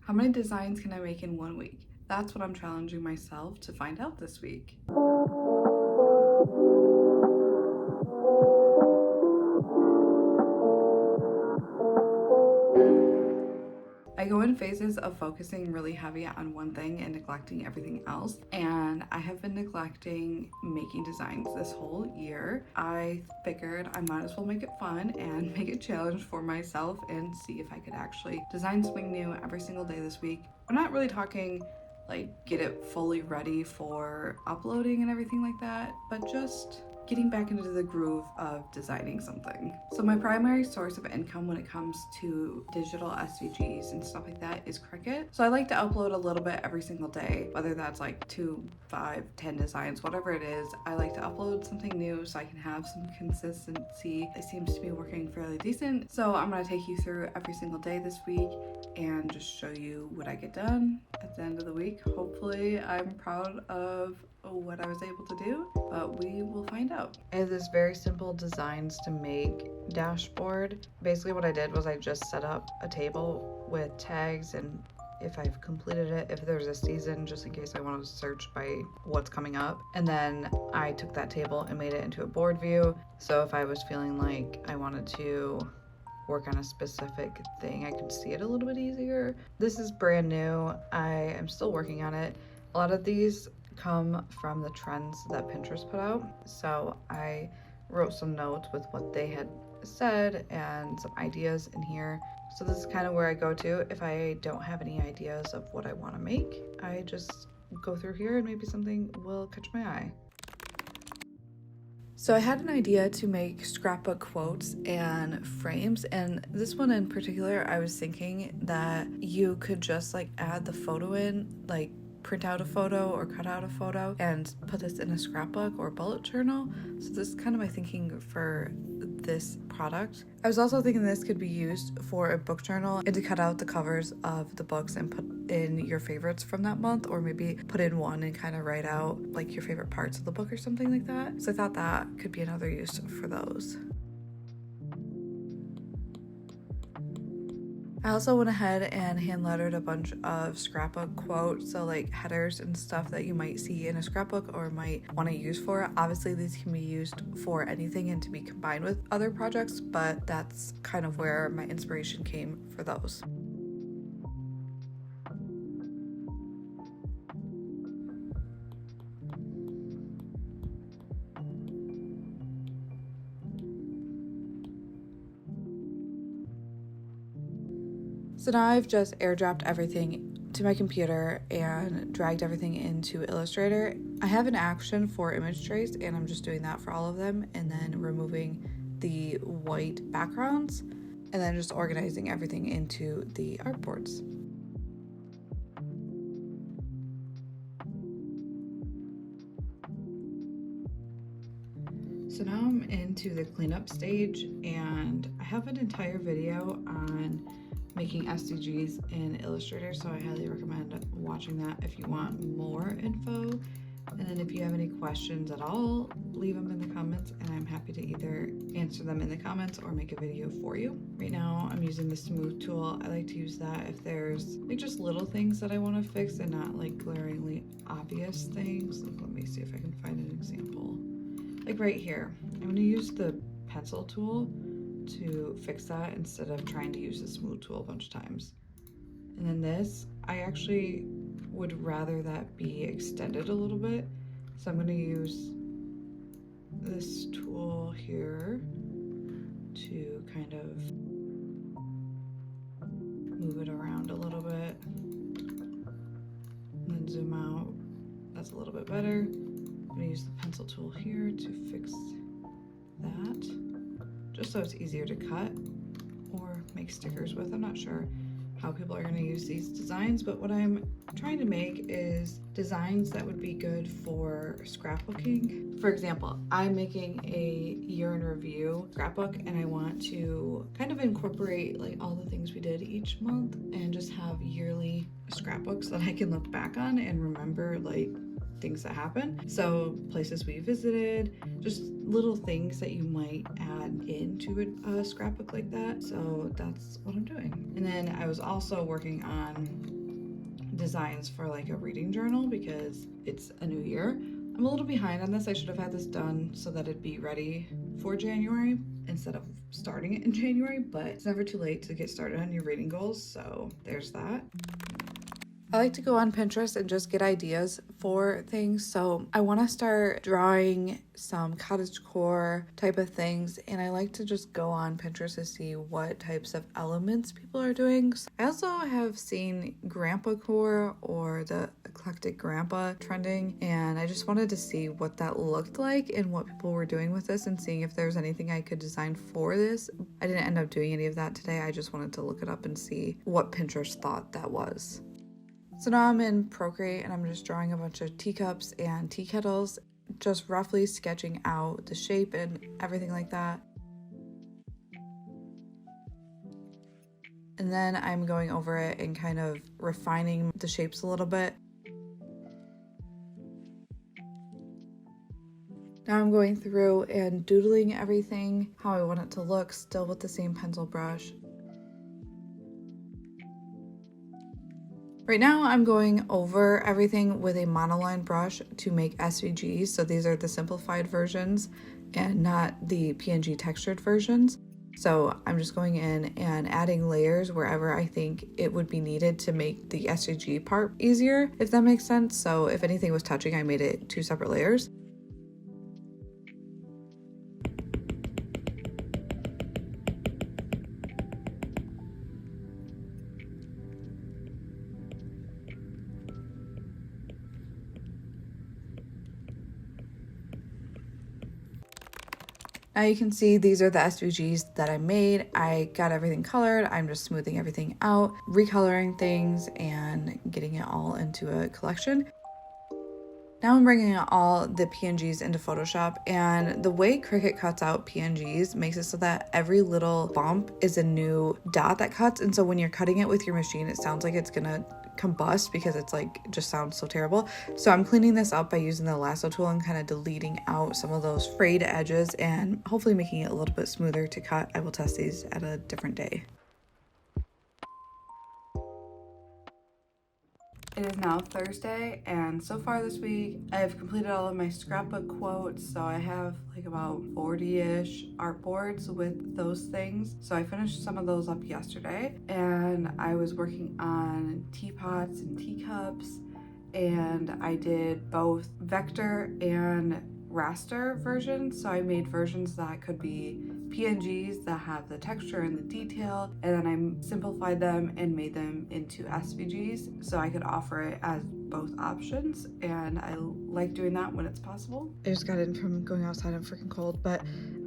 How many designs can I make in 1 week? That's what I'm challenging myself to find out this week. I go in phases of focusing really heavy on one thing and neglecting everything else. And I have been neglecting making designs this whole year. I figured I might as well make it fun and make a challenge for myself and see if I could actually design something new every single day this week. I'm not really talking like get it fully ready for uploading and everything like that, but just getting back into the groove of designing something. So my primary source of income when it comes to digital SVGs and stuff like that is Cricut. So I like to upload a little bit every single day, whether that's like 2, 5, 10 designs, whatever it is. I like to upload something new so I can have some consistency. It seems to be working fairly decent. So I'm gonna take you through every single day this week and just show you what I get done at the end of the week. Hopefully I'm proud of what I was able to do, but we will find out. I have this very simple designs to make dashboard. Basically what I did was I just set up a table with tags and if I've completed it, if there's a season, just in case I want to search by what's coming up. And then I took that table and made it into a board view. So if I was feeling like I wanted to work on a specific thing, I could see it a little bit easier. This is brand new. I am still working on it. A lot of these come from the trends that Pinterest put out. So I wrote some notes with what they had said and some ideas in here. So this is kind of where I go to if I don't have any ideas of what I want to make. I just go through here and maybe something will catch my eye. So I had an idea to make scrapbook quotes and frames, and this one in particular, I was thinking that you could just like add the photo in, like print out a photo or cut out a photo and put this in a scrapbook or bullet journal. So this is kind of my thinking for this product. I was also thinking this could be used for a book journal and to cut out the covers of the books and put in your favorites from that month, or maybe put in one and kind of write out like your favorite parts of the book or something like that. So I thought that could be another use for those. I also went ahead and hand lettered a bunch of scrapbook quotes, so like headers and stuff that you might see in a scrapbook or might want to use for it. Obviously these can be used for anything and to be combined with other projects, but that's kind of where my inspiration came for those. So now I've just airdropped everything to my computer and dragged everything into Illustrator. I have an action for image trace and I'm just doing that for all of them, and then removing the white backgrounds and then just organizing everything into the artboards. So now I'm into the cleanup stage and I have an entire video on making SVGs in Illustrator, so I highly recommend watching that if you want more info. And then if you have any questions at all, leave them in the comments and I'm happy to either answer them in the comments or make a video for you. Right now I'm using the smooth tool. I like to use that if there's like just little things that I want to fix and not like glaringly obvious things. Like, let me see if I can find an example. Like right here, I'm going to use the pencil tool to fix that instead of trying to use the smooth tool a bunch of times. And then this, I actually would rather that be extended a little bit. So I'm going to use this tool here to kind of move it around a little bit and then zoom out. That's a little bit better. I'm going to use the pencil tool here to fix that, just so it's easier to cut or make stickers with. I'm not sure how people are going to use these designs, but what I'm trying to make is designs that would be good for scrapbooking. For example, I'm making a year in review scrapbook and I want to kind of incorporate like all the things we did each month and just have yearly scrapbooks that I can look back on and remember like things that happen. So places we visited, just little things that you might add into a scrapbook like that. So that's what I'm doing. And then I was also working on designs for like a reading journal because it's a new year. I'm a little behind on this. I should have had this done so that it'd be ready for January instead of starting it in January, but it's never too late to get started on your reading goals, so there's that. I like to go on Pinterest and just get ideas for things. So I want to start drawing some cottagecore type of things, and I like to just go on Pinterest to see what types of elements people are doing. I also have seen grandpa core or the eclectic grandpa trending, and I just wanted to see what that looked like and what people were doing with this and seeing if there was anything I could design for this. I didn't end up doing any of that today. I just wanted to look it up and see what Pinterest thought that was. So now I'm in Procreate and I'm just drawing a bunch of teacups and tea kettles, just roughly sketching out the shape and everything like that. And then I'm going over it and kind of refining the shapes a little bit. Now I'm going through and doodling everything how I want it to look, still with the same pencil brush. Right now I'm going over everything with a monoline brush to make SVGs. So these are the simplified versions and not the PNG textured versions. So I'm just going in and adding layers wherever I think it would be needed to make the SVG part easier, if that makes sense. So if anything was touching, I made it 2 separate layers. Now you can see these are the SVGs that I made. I got everything colored. I'm just smoothing everything out, recoloring things, and getting it all into a collection. Now I'm bringing all the PNGs into Photoshop, and the way Cricut cuts out PNGs makes it so that every little bump is a new dot that cuts, and so when you're cutting it with your machine, it sounds like it's gonna combust because it's like just sounds so terrible. So I'm cleaning this up by using the lasso tool and kind of deleting out some of those frayed edges and hopefully making it a little bit smoother to cut. I will test these at a different day. It is now Thursday, and so far this week I have completed all of my scrapbook quotes. So I have like about 40-ish artboards with those things. So I finished some of those up yesterday, and I was working on teapots and teacups, and I did both vector and raster versions. So I made versions that could be PNGs that have the texture and the detail, and then I simplified them and made them into SVGs so I could offer it as both options, and I like doing that when it's possible. I just got in from going outside. I'm freaking cold, but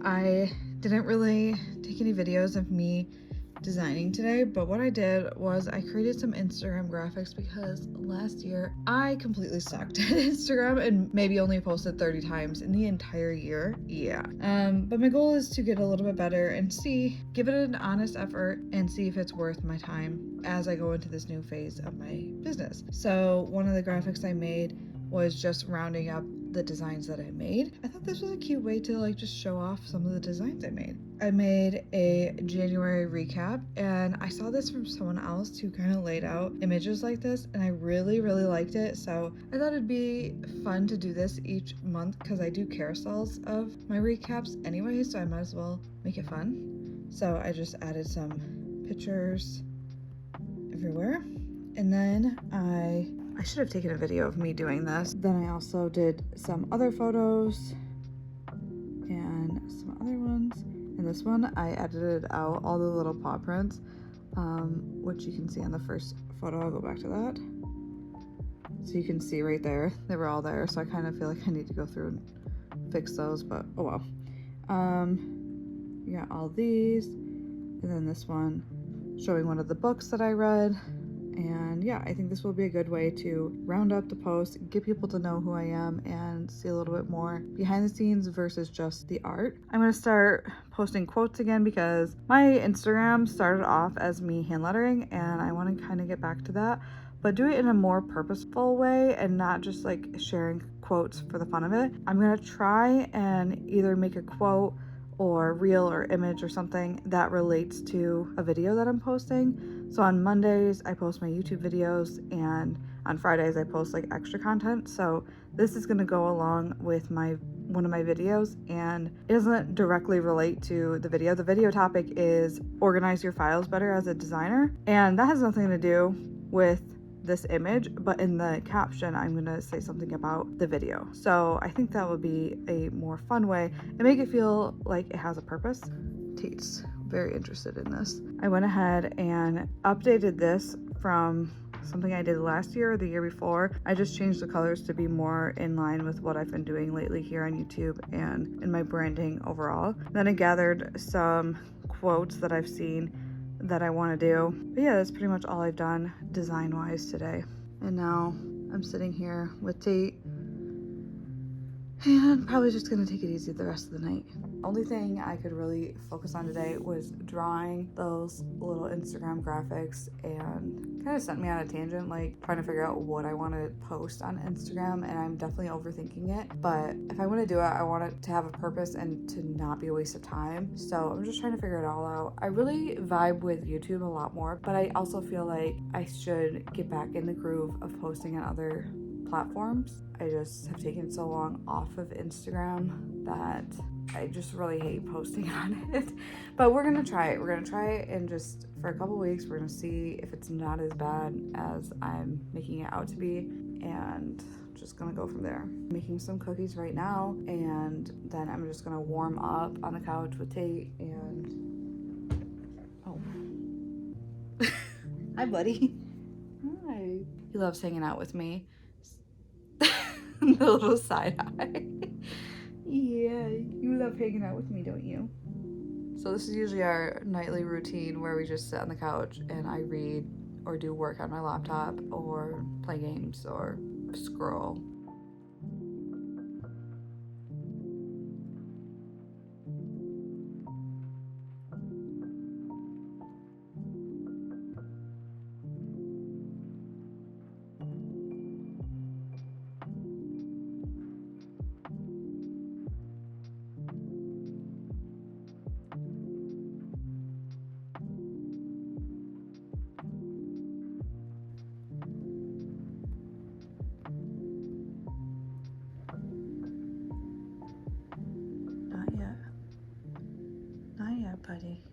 I didn't really take any videos of me designing today, but what I did was I created some Instagram graphics because last year I completely sucked at Instagram and maybe only posted 30 times in the entire year. But my goal is to get a little bit better and give it an honest effort and see if it's worth my time as I go into this new phase of my business. So one of the graphics I made was just rounding up the designs that I made. I thought this was a cute way to like just show off some of the designs I made. I made a January recap, and I saw this from someone else who kind of laid out images like this, and I really liked it. So I thought it'd be fun to do this each month because I do carousels of my recaps anyway, so I might as well make it fun. So I just added some pictures everywhere, and then I should have taken a video of me doing this. Then I also did some other photos and some other ones. And this one, I edited out all the little paw prints, which you can see on the first photo. I'll go back to that. So you can see right there, they were all there. So I kind of feel like I need to go through and fix those, but oh well. You got all these, and then this one showing one of the books that I read. And yeah, I think this will be a good way to round up the post, get people to know who I am, and see a little bit more behind the scenes versus just the art. I'm going to start posting quotes again because my Instagram started off as me hand lettering, and I want to kind of get back to that, but do it in a more purposeful way and not just like sharing quotes for the fun of it. I'm going to try and either make a quote or reel or image or something that relates to a video that I'm posting. So on Mondays, I post my YouTube videos, and on Fridays, I post like extra content. So this is gonna go along with one of my videos, and it doesn't directly relate to the video. The video topic is organize your files better as a designer, and that has nothing to do with this image, but in the caption I'm gonna say something about the video. So I think that would be a more fun way and make it feel like it has a purpose. Tate's very interested in this. I went ahead and updated this from something I did last year or the year before. I just changed the colors to be more in line with what I've been doing lately here on YouTube and in my branding overall. Then I gathered some quotes that I've seen that I want to do. But yeah, that's pretty much all I've done design wise today. And now I'm sitting here with Tate and probably just gonna take it easy the rest of the night. Only thing I could really focus on today was drawing those little Instagram graphics, and kind of sent me on a tangent, like trying to figure out what I want to post on Instagram, and I'm definitely overthinking it. But if I want to do it, I want it to have a purpose and to not be a waste of time. So I'm just trying to figure it all out. I really vibe with YouTube a lot more, but I also feel like I should get back in the groove of posting on other platforms. I just have taken so long off of Instagram that I just really hate posting on it. But we're gonna try it. We're gonna try it, and just for a couple weeks we're gonna see if it's not as bad as I'm making it out to be, and just gonna go from there. I'm making some cookies right now, and then I'm just gonna warm up on the couch with Tate. And hi buddy. Hi. He loves hanging out with me. The little side eye. Yeah, you love hanging out with me, don't you? So this is usually our nightly routine where we just sit on the couch and I read or do work on my laptop or play games or scroll. Not yet, buddy.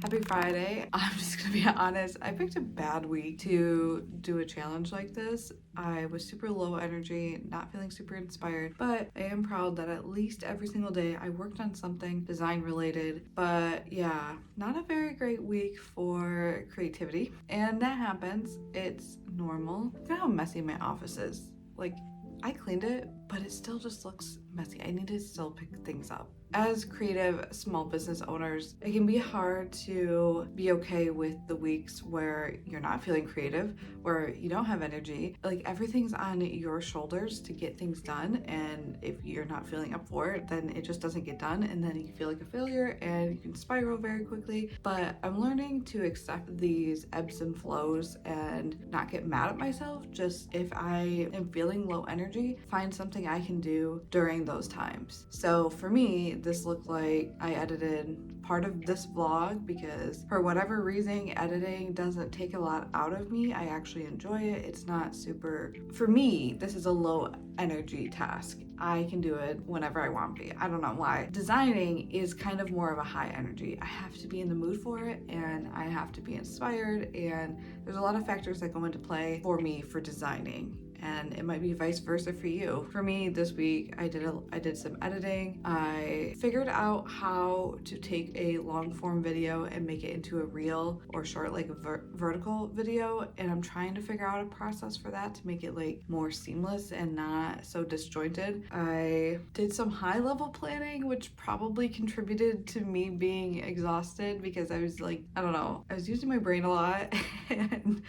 Happy Friday. I'm just gonna be honest, I picked a bad week to do a challenge like this. I was super low energy, not feeling super inspired, but I am proud that at least every single day I worked on something design related. But yeah, not a very great week for creativity. And that happens, it's normal. Look at how messy my office is. Like, I cleaned it, but it still just looks messy. I need to still pick things up. As creative small business owners, it can be hard to be okay with the weeks where you're not feeling creative, where you don't have energy. Like, everything's on your shoulders to get things done, and if you're not feeling up for it, then it just doesn't get done, and then you feel like a failure and you can spiral very quickly. But I'm learning to accept these ebbs and flows and not get mad at myself. Just if I am feeling low energy, find something I can do during those times. So for me, this looked like I edited part of this vlog because for whatever reason, editing doesn't take a lot out of me. I actually enjoy it. It's not super, for me, this is a low energy task. I can do it whenever I want to be. I don't know why. Designing is kind of more of a high energy. I have to be in the mood for it, and I have to be inspired, and there's a lot of factors that go into play for me for designing. And it might be vice versa for you. For me, this week, I did some editing. I figured out how to take a long form video and make it into a reel or short, like a vertical video. And I'm trying to figure out a process for that to make it like more seamless and not so disjointed. I did some high level planning, which probably contributed to me being exhausted because I was like, I don't know, I was using my brain a lot and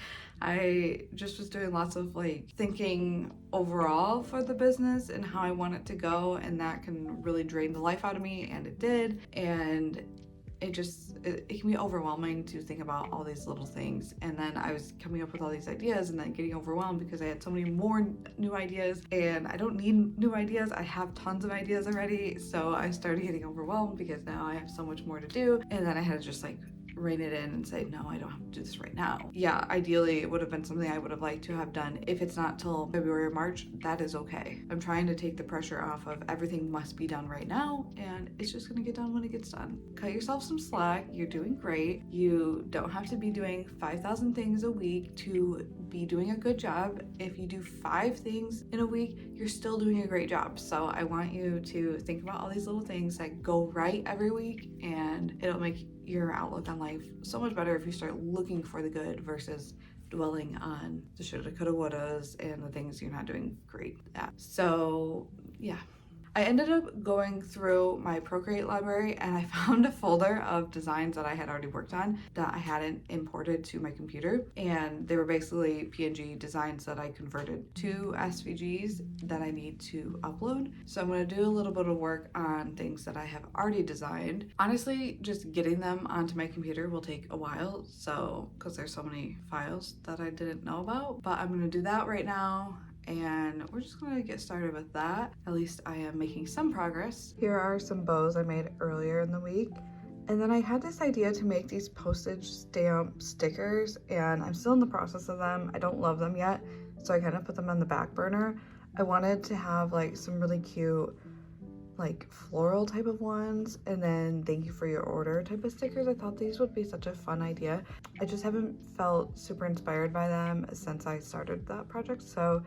I just was doing lots of like thinking overall for the business and how I want it to go, and that can really drain the life out of me, and it did. And it can be overwhelming to think about all these little things. And then I was coming up with all these ideas and then getting overwhelmed because I had so many more new ideas, and I don't need new ideas. I have tons of ideas already. So I started getting overwhelmed because now I have so much more to do. And then I had to just like rein it in and say, no, I don't have to do this right now. Yeah, ideally it would have been something I would have liked to have done. If it's not till February or March, that is okay. I'm trying to take the pressure off of everything must be done right now, and it's just gonna get done when it gets done. Cut yourself some slack. You're doing great. You don't have to be doing 5,000 things a week to be doing a good job. If you do 5 things in a week, you're still doing a great job. So I want you to think about all these little things that go right every week, and it'll make your outlook on life so much better if you start looking for the good versus dwelling on the shoulda, coulda, wouldas and the things you're not doing great at. So yeah. I ended up going through my Procreate library and I found a folder of designs that I had already worked on that I hadn't imported to my computer. And they were basically PNG designs that I converted to SVGs that I need to upload. So I'm going to do a little bit of work on things that I have already designed. Honestly, just getting them onto my computer will take a while. So, because there's so many files that I didn't know about, but I'm going to do that right now. And we're just gonna get started with that. At least I am making some progress. Here are some bows I made earlier in the week. And then I had this idea to make these postage stamp stickers, and I'm still in the process of them. I don't love them yet, so I kind of put them on the back burner. I wanted to have like some really cute like floral type of ones, and then thank you for your order type of stickers. I thought these would be such a fun idea. I just haven't felt super inspired by them since I started that project. So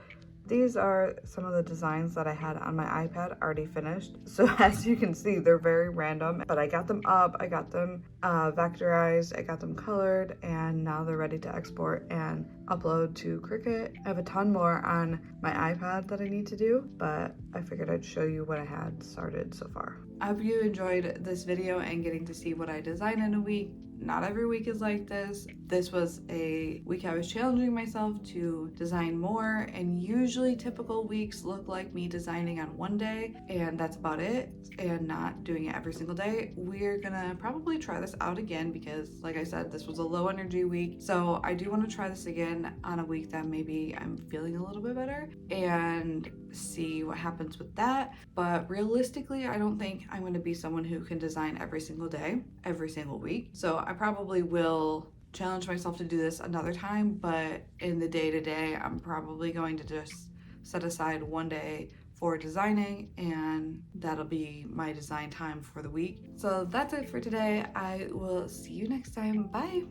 these are some of the designs that I had on my iPad already finished. So as you can see, they're very random, but I got them up, I got them vectorized, I got them colored, and now they're ready to export and upload to Cricut. I have a ton more on my iPad that I need to do, but I figured I'd show you what I had started so far. I hope you enjoyed this video and getting to see what I design in a week. Not every week is like this. This was a week I was challenging myself to design more, and usually typical weeks look like me designing on one day and that's about it, and not doing it every single day. We're gonna probably try this out again because, like I said, this was a low energy week. So I do want to try this again on a week that maybe I'm feeling a little bit better and see what happens with that. But realistically, I don't think I'm going to be someone who can design every single day, every single week. So I probably will challenge myself to do this another time, but in the day-to-day, I'm probably going to just set aside one day for designing, and that'll be my design time for the week. So that's it for today. I will see you next time. Bye.